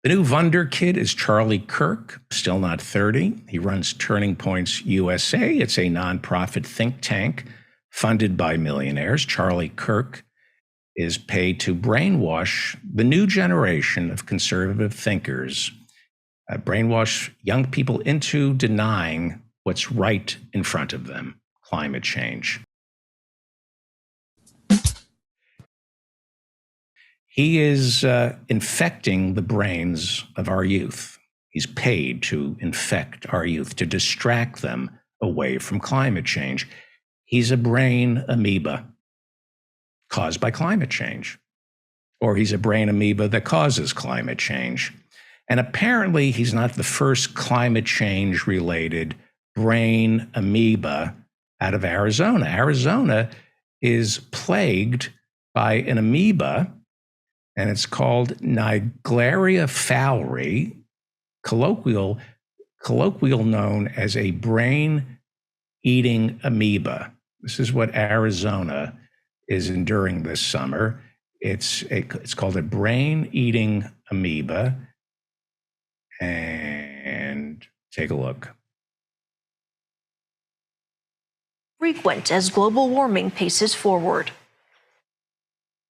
The new Wonder Kid is Charlie Kirk, still not 30. He runs Turning Points USA. It's a nonprofit think tank funded by millionaires. Charlie Kirk is paid to brainwash the new generation of conservative thinkers, brainwash young people into denying what's right in front of them, climate change. He is infecting the brains of our youth. He's paid to infect our youth, to distract them away from climate change. He's a brain amoeba caused by climate change, or he's a brain amoeba that causes climate change. And apparently he's not the first climate change related brain amoeba out of Arizona. Arizona is plagued by an amoeba, and it's called Naegleria fowleri, colloquial known as a brain-eating amoeba. This is what Arizona is enduring this summer. It's called a brain-eating amoeba. And take a look. Frequent as global warming paces forward.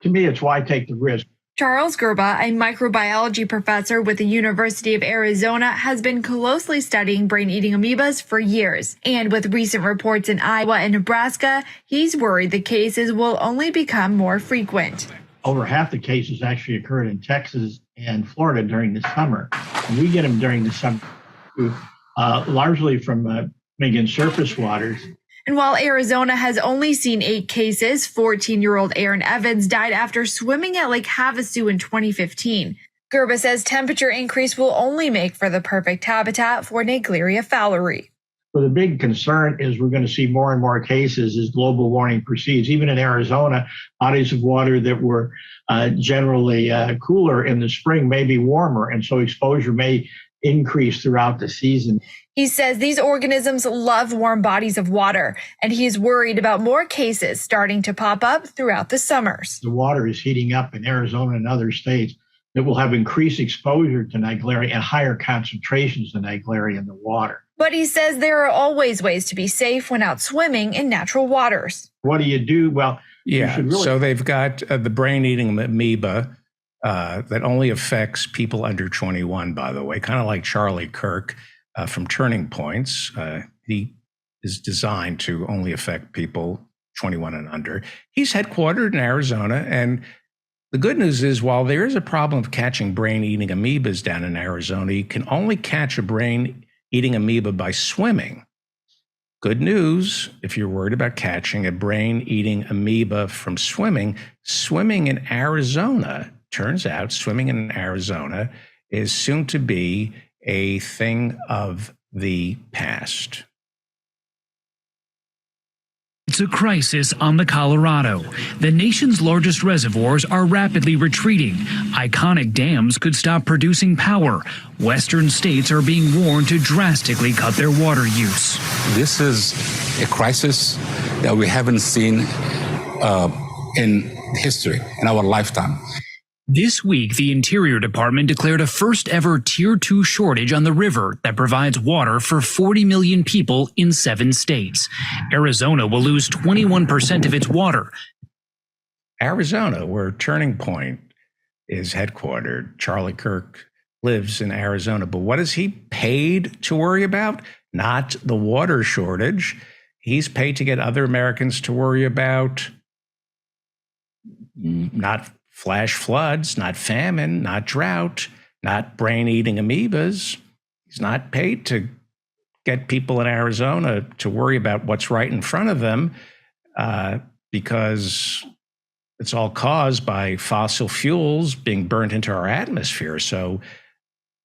To me, it's why take the risk. Charles Gerba, a microbiology professor with the University of Arizona, has been closely studying brain-eating amoebas for years. And with recent reports in Iowa and Nebraska, he's worried the cases will only become more frequent. Over half the cases actually occurred in Texas and Florida during the summer. And we get them during the summer, largely from making surface waters. And while Arizona has only seen 8 cases, 14-year-old Aaron Evans died after swimming at Lake Havasu in 2015. Gerba says temperature increase will only make for the perfect habitat for Naegleria fowleri. So the big concern is we're going to see more and more cases as global warming proceeds. Even in Arizona, bodies of water that were generally cooler in the spring may be warmer, and so exposure may increase throughout the season. He says these organisms love warm bodies of water, and he's worried about more cases starting to pop up throughout the summers. The water is heating up in Arizona and other states that will have increased exposure to Naegleria and higher concentrations of Naegleria in the water. But he says there are always ways to be safe when out swimming in natural waters. What do you do? Well, so they've got the brain-eating amoeba that only affects people under 21, by the way, kind of like Charlie Kirk from Turning Points. He is designed to only affect people 21 and under. He's headquartered in Arizona, and the good news is, while there is a problem of catching brain-eating amoebas down in Arizona, you can only catch a brain-eating amoeba by swimming. Good news, if you're worried about catching a brain-eating amoeba from swimming in Arizona, turns out swimming in Arizona is soon to be a thing of the past. It's a crisis on the Colorado. The nation's largest reservoirs are rapidly retreating. Iconic dams could stop producing power. Western states are being warned to drastically cut their water use. This is a crisis that we haven't seen in history, in our lifetime. This week, the Interior Department declared a first-ever Tier 2 shortage on the river that provides water for 40 million people in 7 states. Arizona will lose 21% of its water. Arizona, where Turning Point is headquartered. Charlie Kirk lives in Arizona. But what is he paid to worry about? Not the water shortage. He's paid to get other Americans to worry about not flash floods, not famine, not drought, not brain-eating amoebas. He's not paid to get people in Arizona to worry about what's right in front of them because it's all caused by fossil fuels being burnt into our atmosphere. So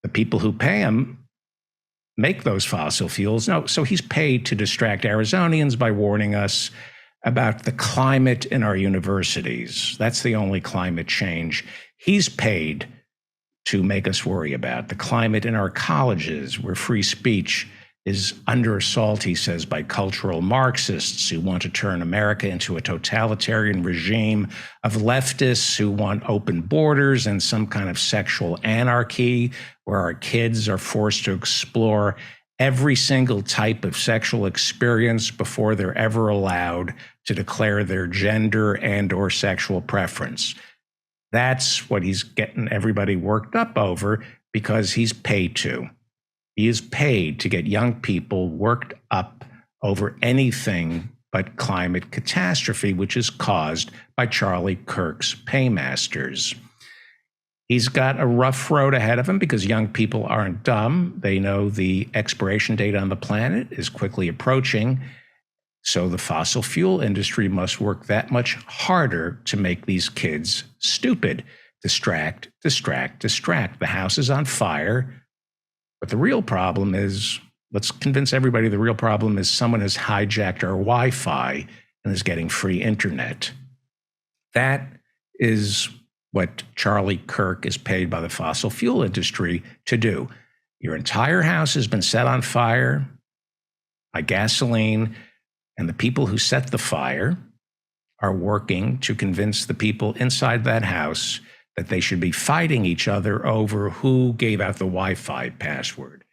the people who pay him make those fossil fuels. No, so he's paid to distract Arizonians by warning us about the climate in our universities. That's the only climate change he's paid to make us worry about. The climate in our colleges, where free speech is under assault, he says, by cultural Marxists who want to turn America into a totalitarian regime, of leftists who want open borders and some kind of sexual anarchy where our kids are forced to explore every single type of sexual experience before they're ever allowed to declare their gender and or sexual preference. That's what he's getting everybody worked up over because he's paid to. He is paid to get young people worked up over anything but climate catastrophe, which is caused by Charlie Kirk's paymasters. He's got a rough road ahead of him because young people aren't dumb. They know the expiration date on the planet is quickly approaching. So the fossil fuel industry must work that much harder to make these kids stupid. Distract, distract, distract. The house is on fire. But the real problem is, let's convince everybody the real problem is someone has hijacked our Wi-Fi and is getting free internet. That is what Charlie Kirk is paid by the fossil fuel industry to do. Your entire house has been set on fire by gasoline, and the people who set the fire are working to convince the people inside that house that they should be fighting each other over who gave out the Wi-Fi password,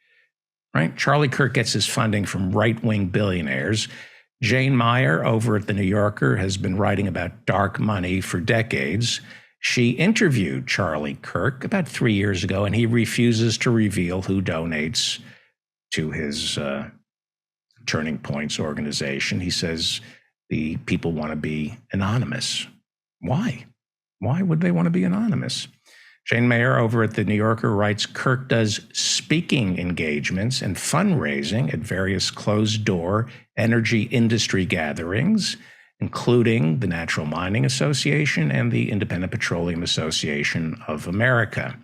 right? Charlie Kirk gets his funding from right-wing billionaires. Jane Mayer over at The New Yorker has been writing about dark money for decades. She interviewed Charlie Kirk about 3 years ago, and he refuses to reveal who donates to his Turning Points organization. He says the people want to be anonymous. Why? Why would they want to be anonymous? Jane Mayer over at The New Yorker writes, Kirk does speaking engagements and fundraising at various closed-door energy industry gatherings, including the Natural Mining Association and the Independent Petroleum Association of America.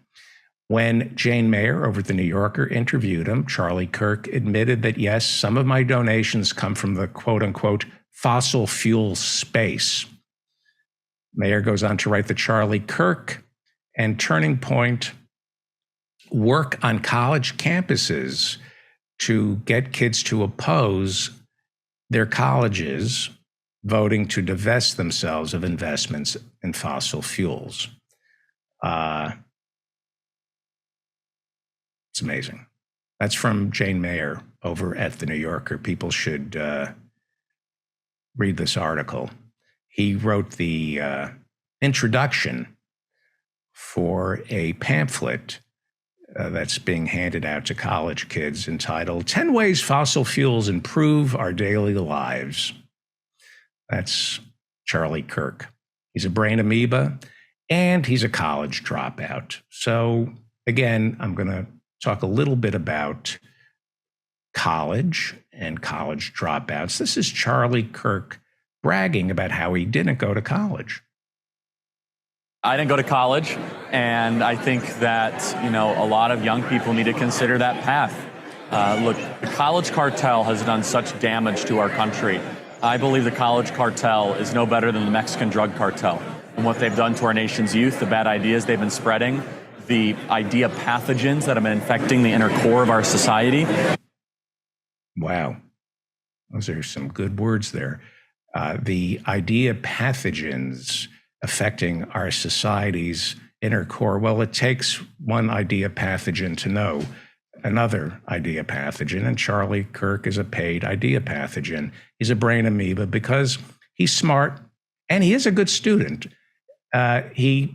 When Jane Mayer over at The New Yorker interviewed him, Charlie Kirk admitted that, yes, some of my donations come from the quote-unquote fossil fuel space. Mayer goes on to write that Charlie Kirk and Turning Point work on college campuses to get kids to oppose their colleges voting to divest themselves of investments in fossil fuels. It's amazing. That's from Jane Mayer over at The New Yorker. People should read this article. He wrote the introduction for a pamphlet that's being handed out to college kids entitled 10 Ways Fossil Fuels Improve Our Daily Lives. That's Charlie Kirk. He's a brain amoeba and he's a college dropout. So again, I'm going to talk a little bit about college and college dropouts. This is Charlie Kirk bragging about how he didn't go to college. I didn't go to college, and I think that, a lot of young people need to consider that path. Look, the college cartel has done such damage to our country. I believe the college cartel is no better than the Mexican drug cartel. And what they've done to our nation's youth, the bad ideas they've been spreading, the idea pathogens that have been infecting the inner core of our society. Wow. Those are some good words there. The idea pathogens affecting our society's inner core. Well, it takes one idea pathogen to know another idea pathogen, and Charlie Kirk is a paid idea pathogen. He's a brain amoeba because he's smart and he is a good student. He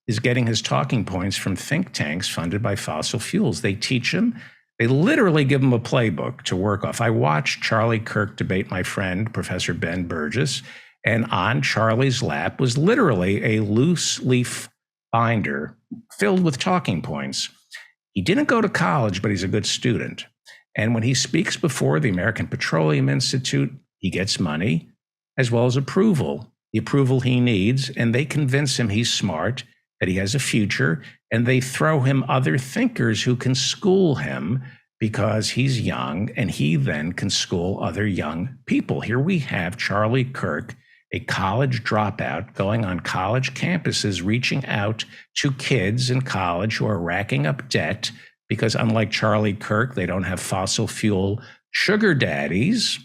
is getting his talking points from think tanks funded by fossil fuels. They teach him. They literally give him a playbook to work off. I watched Charlie Kirk debate my friend, Professor Ben Burgess, and on Charlie's lap was literally a loose leaf binder filled with talking points. He didn't go to college, but he's a good student. And when he speaks before the American Petroleum Institute, he gets money as well as approval, the approval he needs, and they convince him he's smart, that he has a future, and they throw him other thinkers who can school him because he's young, and he then can school other young people. Here we have Charlie Kirk, a college dropout, going on college campuses, reaching out to kids in college who are racking up debt because unlike Charlie Kirk, they don't have fossil fuel sugar daddies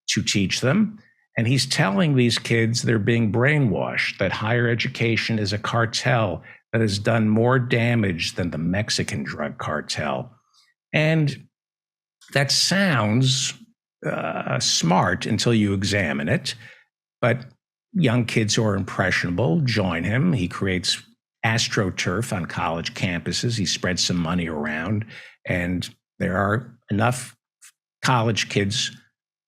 to teach them. And he's telling these kids they're being brainwashed, that higher education is a cartel that has done more damage than the Mexican drug cartel. And that sounds smart until you examine it. But young kids who are impressionable join him. He creates AstroTurf on college campuses. He spreads some money around. And there are enough college kids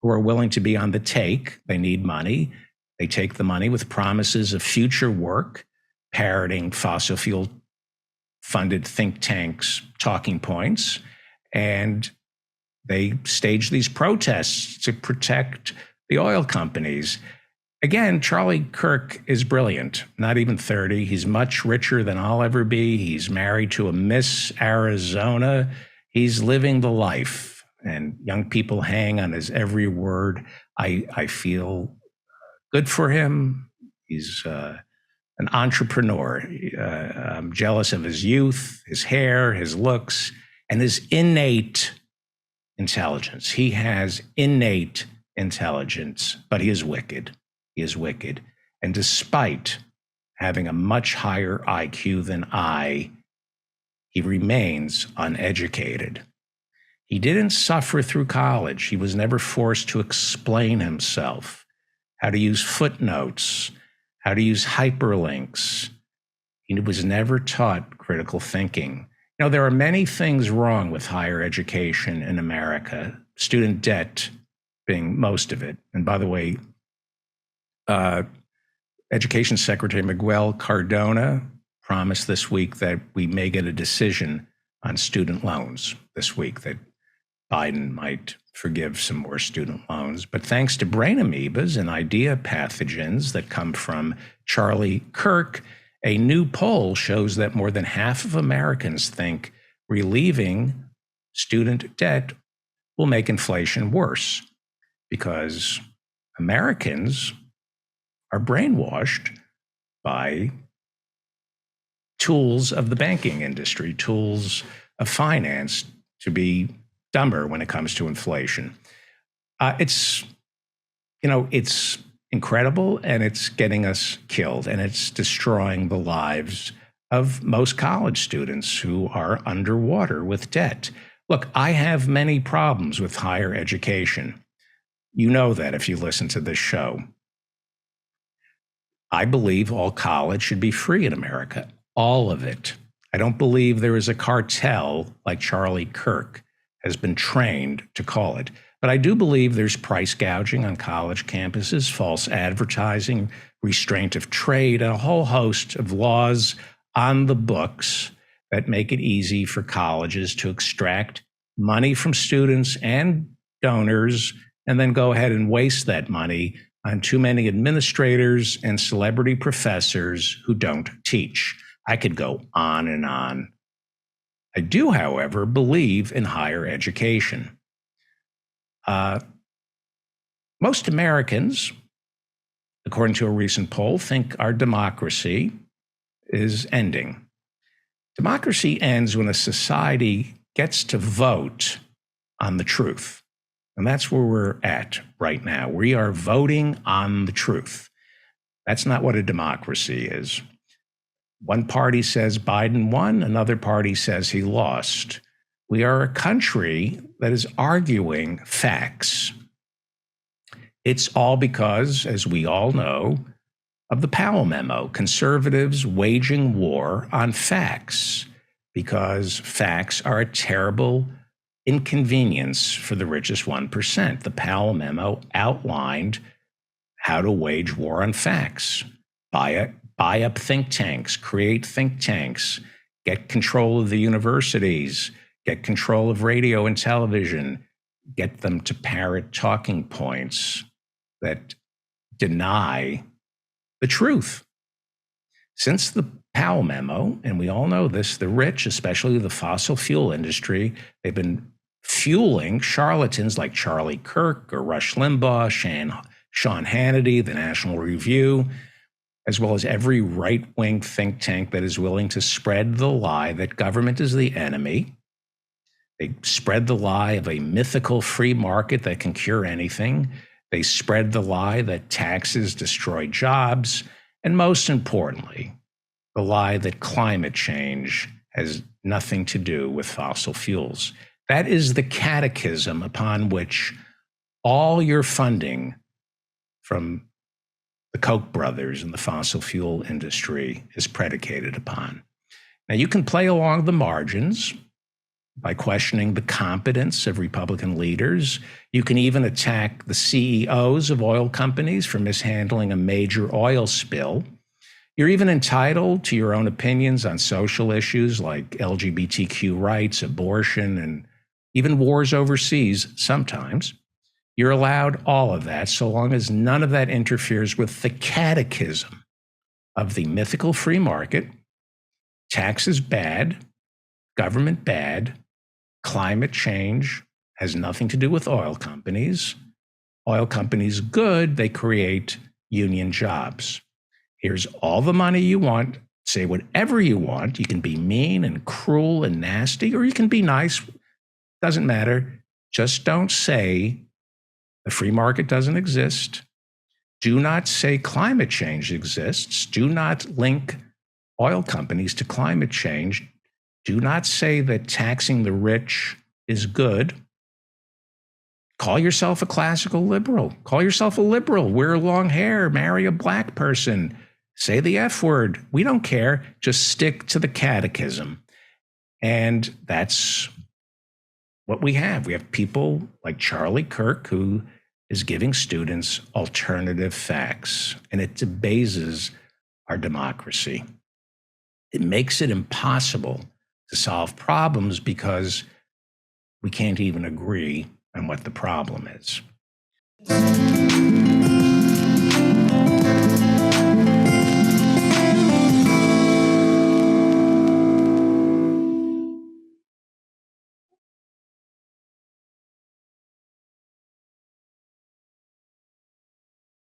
who are willing to be on the take. They need money. They take the money with promises of future work, parroting fossil fuel funded think tanks' talking points. And they stage these protests to protect the oil companies. Again, Charlie Kirk is brilliant, not even 30. He's much richer than I'll ever be. He's married to a Miss Arizona. He's living the life, and young people hang on his every word. I feel good for him. He's an entrepreneur. I'm jealous of his youth, his hair, his looks, and his innate intelligence. He has innate intelligence, but he is wicked. He is wicked. And despite having a much higher IQ than I, he remains uneducated. He didn't suffer through college. He was never forced to explain himself, how to use footnotes, how to use hyperlinks. He was never taught critical thinking. You know, there are many things wrong with higher education in America, student debt being most of it. And by the way, Education Secretary Miguel Cardona promised this week that we may get a decision on student loans this week, that Biden might forgive some more student loans. But thanks to brain amoebas and idea pathogens that come from Charlie Kirk, a new poll shows that more than half of Americans think relieving student debt will make inflation worse, because Americans are brainwashed by tools of the banking industry, tools of finance, to be dumber when it comes to inflation. It's incredible, and it's getting us killed, and it's destroying the lives of most college students who are underwater with debt. Look, I have many problems with higher education. You know that if you listen to this show. I believe all college should be free in America, all of it. I don't believe there is a cartel like Charlie Kirk has been trained to call it. But I do believe there's price gouging on college campuses, false advertising, restraint of trade, and a whole host of laws on the books that make it easy for colleges to extract money from students and donors and then go ahead and waste that money on too many administrators and celebrity professors who don't teach. I could go on and on. I do, however, believe in higher education. Most Americans, according to a recent poll, think our democracy is ending. Democracy ends when a society gets to vote on the truth. And that's where we're at right now. We are voting on the truth. That's not what a democracy is. One party says Biden won, another party says he lost. We are a country that is arguing facts. It's all because, as we all know, of the Powell memo, conservatives waging war on facts, because facts are a terrible inconvenience for the richest 1%. The Powell memo outlined how to wage war on facts, buy up think tanks, create think tanks, get control of the universities, get control of radio and television, get them to parrot talking points that deny the truth. Since the Powell memo, and we all know this, the rich, especially the fossil fuel industry, they've been fueling charlatans like Charlie Kirk or Rush Limbaugh, Sean Hannity, the National Review, as well as every right-wing think tank that is willing to spread the lie that government is the enemy They spread the lie of a mythical free market that can cure anything. They spread the lie that taxes destroy jobs. And most importantly, the lie that climate change has nothing to do with fossil fuels. That is the catechism upon which all your funding from the Koch brothers and the fossil fuel industry is predicated upon. Now, you can play along the margins by questioning the competence of Republican leaders. You can even attack the CEOs of oil companies for mishandling a major oil spill. You're even entitled to your own opinions on social issues like LGBTQ rights, abortion, and even wars overseas sometimes. You're allowed all of that so long as none of that interferes with the catechism of the mythical free market. Taxes bad, government bad, climate change has nothing to do with oil companies. Oil companies good, they create union jobs. Here's all the money you want. Say whatever you want. You can be mean and cruel and nasty, or you can be nice. Doesn't matter. Just don't say the free market doesn't exist. Do not say climate change exists. Do not link oil companies to climate change. Do not say that taxing the rich is good. Call yourself a classical liberal. Call yourself a liberal. Wear long hair. Marry a black person. Say the F word. We don't care. Just stick to the catechism. And that's what we have. We have people like Charlie Kirk who is giving students alternative facts, and it debases our democracy. It makes it impossible to solve problems because we can't even agree on what the problem is.